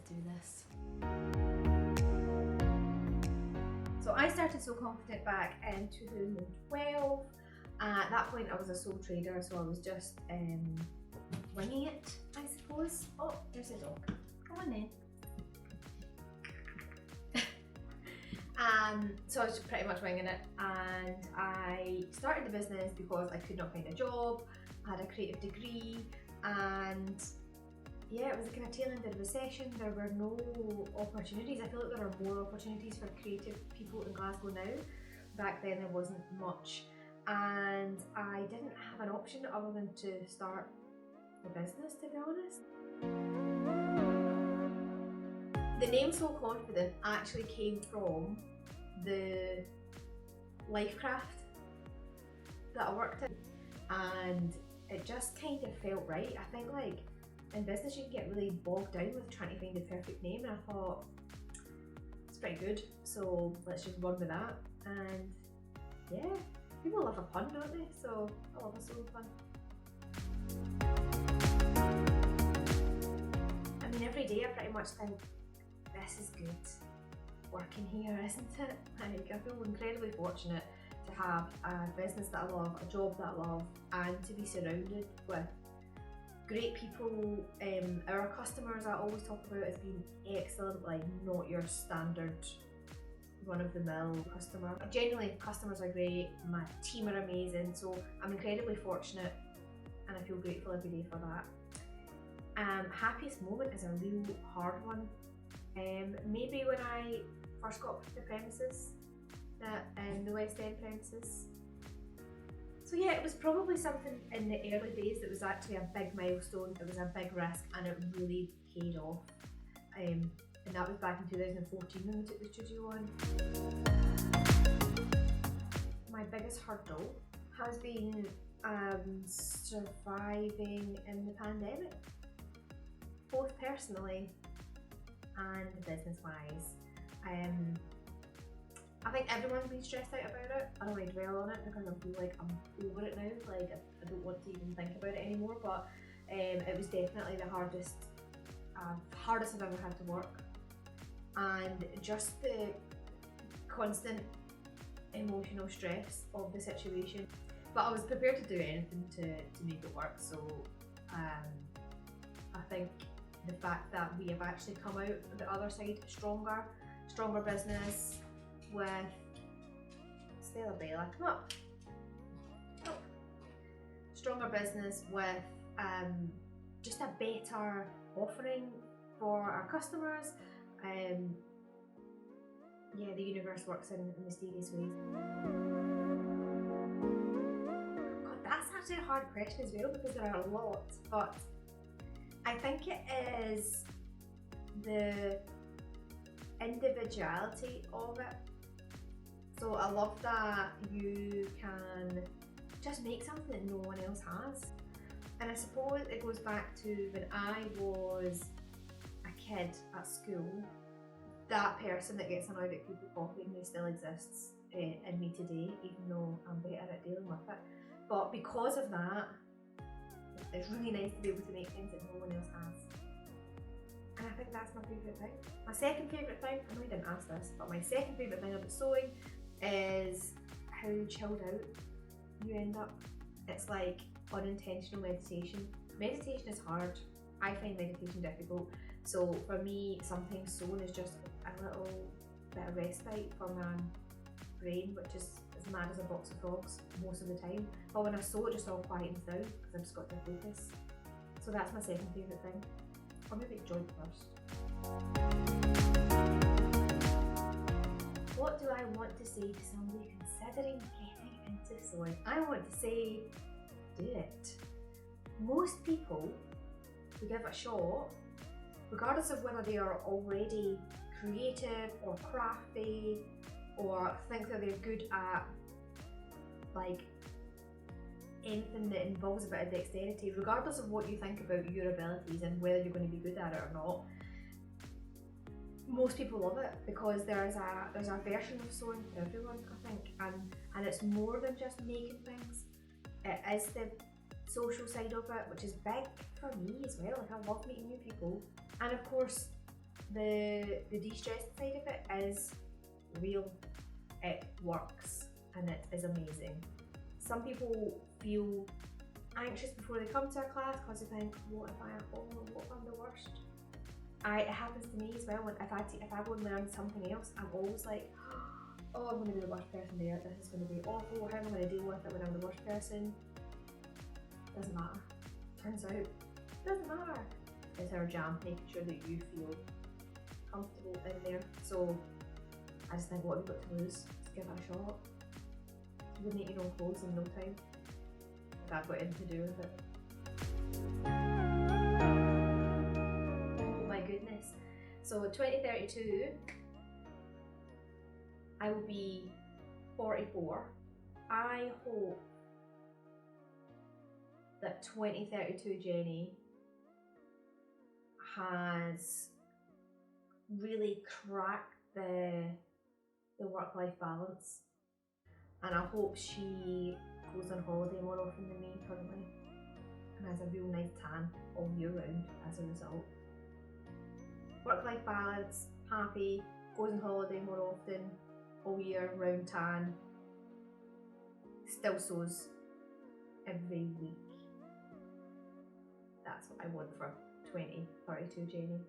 do this. So I started So Confident back in 2012. At that point I was a sole trader, so I was just winging it, I suppose. Oh, there's a dog. Come on in. So I was just pretty much winging it, and I started the business because I could not find a job. I had a creative degree, and yeah, it was the kind of tail end of the recession. There were no opportunities. I feel like there are more opportunities for creative people in Glasgow now. Back then there wasn't much, and I didn't have an option other than to start the business, to be honest. The name So Confident actually came from the Lifecraft that I worked in, and it just kind of felt right. I think like in business you can get really bogged down with trying to find the perfect name, and I thought it's pretty good, so let's just run with that. And yeah, people love a pun, don't they? So I love a solo pun. I mean, every day I pretty much think, this is good working here, isn't it? Like, I feel incredibly fortunate to have a business that I love, a job that I love, and to be surrounded with great people. Our customers, I always talk about as being excellent, like not your standard run-of-the-mill customer. Generally, customers are great, my team are amazing, so I'm incredibly fortunate and I feel grateful every day for that. Happiest moment is a real hard one. Maybe when I first got the premises, the West End premises. So yeah, it was probably something in the early days that was actually a big milestone, it was a big risk, and it really paid off. And that was back in 2014 when we took the studio on. My biggest hurdle has been surviving in the pandemic, both personally and business-wise. I think everyone's been stressed out about it. I don't really dwell on it because I feel like I'm over it now. Like I don't want to even think about it anymore. But it was definitely the hardest I've ever had to work, and just the constant emotional stress of the situation. But I was prepared to do anything to make it work. So I think the fact that we have actually come out the other side stronger business with Stella Bella, come up. Oh. Stronger business with just a better offering for our customers. Yeah, the universe works in mysterious ways. God, that's actually a hard question as well because there are a lot, but I think it is the individuality of it. So I love that you can just make something that no one else has. And I suppose it goes back to when I was a kid at school, that person that gets annoyed at people copying me still exists in me today, even though I'm better at dealing with it. But because of that, it's really nice to be able to make things that no one else has. And I think that's my favourite thing. My second favourite thing, I know I didn't ask this, but my second favourite thing about sewing is how chilled out you end up. It's like unintentional meditation. Meditation is hard. I find meditation difficult. So for me, sometimes sewing is just a little bit of respite for my brain, which is as mad as a box of frogs most of the time. But when I sew, it just all quietens down because I've just got to focus. So that's my second favourite thing. Or maybe joint first. What do I want to say to somebody considering getting into sewing? I want to say, do it. Most people who give it a shot, regardless of whether they are already creative or crafty or think that they're good at like anything that involves a bit of dexterity, regardless of what you think about your abilities and whether you're going to be good at it or not, most people love it because there's a version of sewing for everyone, I think, and it's more than just making things. It is the social side of it, which is big for me as well. Like, I love meeting new people, and of course the de-stressing side of it is real. It works and it is amazing. Some people feel anxious before they come to a class because they think, what if I'm the worst? It happens to me as well. When if I go and learn something else, I'm always like, oh, I'm going to be the worst person there. This is going to be awful. How am I going to deal with it when I'm the worst person? Doesn't matter. Turns out, doesn't matter. It's our jam, making sure that you feel comfortable in there. So I just think, what have you got to lose? Just give it a shot. You would make your own clothes in no time. If I've got anything to do with it. Oh my goodness. So 2032, I will be 44. I hope that 2032 Jenny has really cracked the work-life balance, and I hope she goes on holiday more often than me currently and has a real nice tan all year round as a result. Work-life balance, happy, goes on holiday more often, all year round tan, still sews every week. That's what I want for 2032 Jenny.